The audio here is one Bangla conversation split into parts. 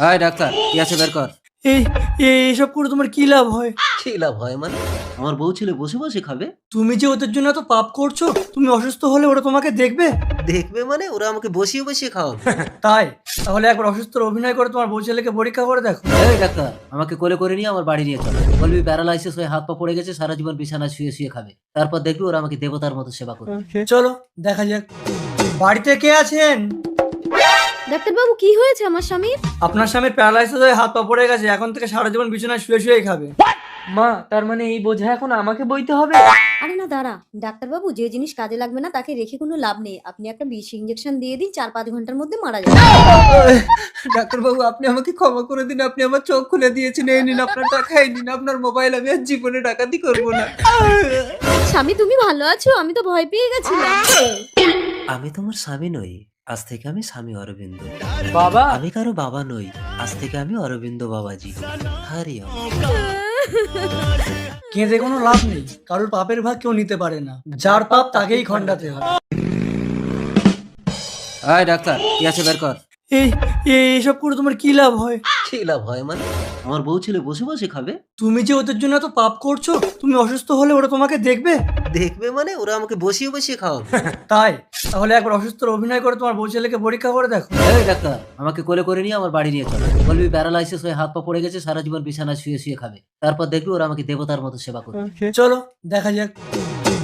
আয় ডাক্তার, কি আছে বের কর। এই এইসব করে তোমার কি লাভ হয়? কি লাভ হয় মানে? আমার বউ ছেলে বসে বসে খাবে। তুমি যে ওদের জন্য এত পাপ করছো, তুমি অসুস্থ হলে ওরা তোমাকে দেখবে? দেখবে মানে? ওরা আমাকে বসিয়ে বসিয়ে খাওয়াবে। তাই? তাহলে একবার অসুস্থর অভিনয় করে তোমার বউ ছেলেকে পরীক্ষা করে দেখো। এই ডাক্তার, আমাকে কোলে করে নিয়ে আমার বাড়ি নিয়ে চলো। বলবি প্যারালাইসিস হয়ে হাত পা পড়ে গেছে, সারা জীবন বিছানায় শুয়ে শুয়ে খাবে। তারপর দেখবি ওরা আমাকে দেবতার মতো সেবা করবে। চলো দেখা যাক। বাড়িতে কে আছেন? ডাক্তারবাবু কি হয়েছে আমার স্বামীর? আপনার স্বামীর প্যারালাইসিস হয়ে হাত পা পড়ে গেছে, এখন থেকে সারা জীবন বিছানায় শুয়ে শুয়েই খাবে। মা, তার মানে এই বোঝা এখন আমাকে বইতে হবে? আরে না দাঁড়া, ডাক্তারবাবু যে জিনিস কাজে লাগবে না তাকে রেখে কোনো লাভ নেই। আপনি একটা বিষ ইঞ্জেকশন দিয়ে দিন, 4-5 ঘন্টার মধ্যে মারা যাবে। ডাক্তারবাবু, আপনি আমাকে ক্ষমা করে দিন, আপনি আমার চোখ খুলে দিয়েছেন। এই নিন আপনার টাকা, এই নিন আপনার মোবাইল। আমি আর জীবনে ডাকাতি করবো না। স্বামী তুমি ভালো আছো? আমি তো ভয় পেয়ে গেছিলাম। আমি তোমার স্বামী নই, আজ থেকে আমি স্বামী অরবিন্দ। বাবা, আমি কারো বাবা নই, আজ থেকে আমি অরবিন্দ বাবাজি। হারি কেঁদে কোনো লাভ নেই, কারোর পাপের ভাগ কেউ নিতে পারে না, যার পাপ তাকেই খণ্ডাতে হয়। আয় ডাক্তার, কি আছে বের কর। এই এইসব করে তোমার কি লাভ হয়? কি লাভ হয় মানে? আমার বউ ছেলে বসে বসে খাবে। তুমি যে ওদের জন্য এত পাপ করছো, তুমি অসুস্থ হলে ওরা তোমাকে দেখবে? দেখবে মানে? ওরা আমাকে বসিয়ে বসিয়ে খাওয়াবে। তাই? তাহলে একবার অসুস্থর অভিনয় করে তোমার বউ ছেলেকে পরীক্ষা করে দেখো। এই ডাক্তার, আমাকে কোলে করে নিয়ে আমার বাড়ি নিয়ে চলো। বলবি প্যারালাইসিস হয়ে হাত পা পড়ে গেছে, সারা জীবন বিছানায় শুয়ে শুয়ে খাবে। তারপর দেখবি ওরা আমাকে দেবতার মতো সেবা করবে। চলো দেখা যাক।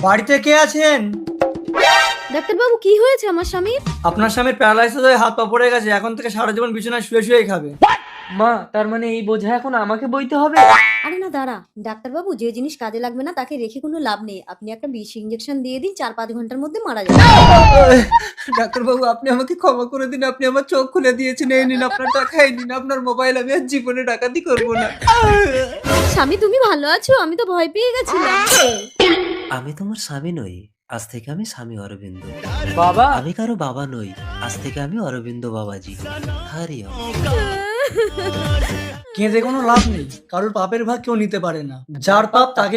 বাড়িতে কে আছেন? ডাক্তারবাবু কি হয়েছে আমার স্বামীর? আপনার স্বামীর প্যারালাইসিস হয়ে হাত পা পড়ে গেছে, এখন থেকে সারা জীবন বিছানায় শুয়ে শুয়েই খাবে। মা, তার মানে এই বোঝা এখন আমাকে বইতে হবে? আরে না দাঁড়া, ডাক্তারবাবু যে জিনিস কাজে লাগবে না তাকে রেখে কোনো লাভ নেই। আপনি একটা বিষ ইঞ্জেকশন দিয়ে দিন, 4-5 ঘন্টার মধ্যে মারা যাবে। ডাক্তারবাবু, আপনি আমাকে ক্ষমা করে দিন, আপনি আমার চোখ খুলে দিয়েছেন। এই নিন আপনার টাকা, এই নিন আপনার মোবাইল। আমি আর জীবনে ডাকাতি করবো না। স্বামী তুমি ভালো আছো? আমি তো ভয় পেয়ে গেছিলাম। আমি তোমার স্বামী নই, আজ থেকে আমি স্বামী অরবিন্দ। বাবা, আমি কারো বাবা নই, আজ থেকে আমি অরবিন্দ বাবাজি। হারি কেঁদে কোনো লাভ নেই, কারোর পাপের ভাগ কেউ নিতে পারে না, যার পাপ তাকে